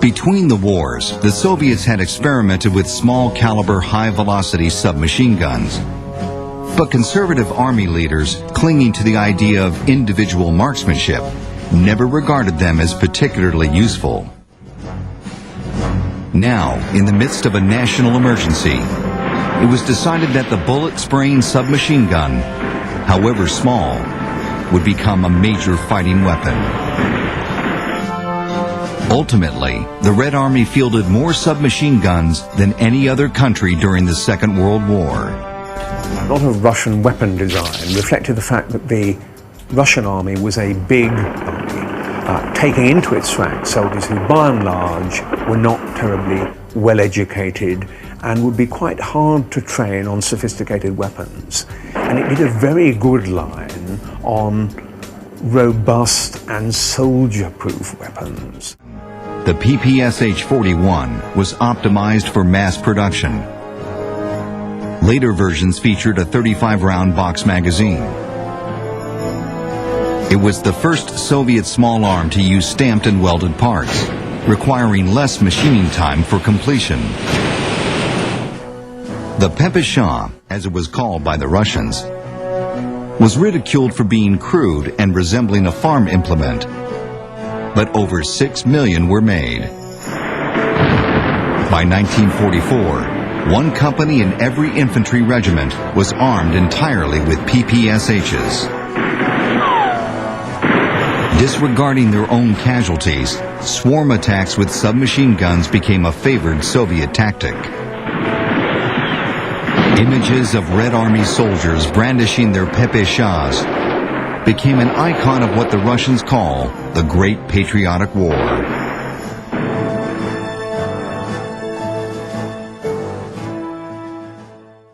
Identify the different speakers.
Speaker 1: Between the wars, the Soviets had experimented with small-caliber, high-velocity submachine guns. But conservative army leaders, clinging to the idea of individual marksmanship, never regarded them as particularly useful. Now, in the midst of a national emergency, it was decided that the bullet-spraying submachine gun, however small, would become a major fighting weapon. Ultimately, the Red Army fielded more submachine guns than any other country during the Second World War.
Speaker 2: A lot of Russian weapon design reflected the fact that the Russian army was a big army, taking into its ranks soldiers who by and large were not terribly well educated and would be quite hard to train on sophisticated weapons. And it did a very good line on robust and soldier-proof weapons.
Speaker 1: The PPSh-41 was optimized for mass production. Later versions featured a 35-round box magazine. It was the first Soviet small arm to use stamped and welded parts, requiring less machining time for completion. The PPSh, as it was called by the Russians, was ridiculed for being crude and resembling a farm implement, but over 6 million were made. By 1944, one company in every infantry regiment was armed entirely with PPShs. Disregarding their own casualties, swarm attacks with submachine guns became a favored Soviet tactic. Images of Red Army soldiers brandishing their PPShs became an icon of what the Russians call the Great Patriotic War.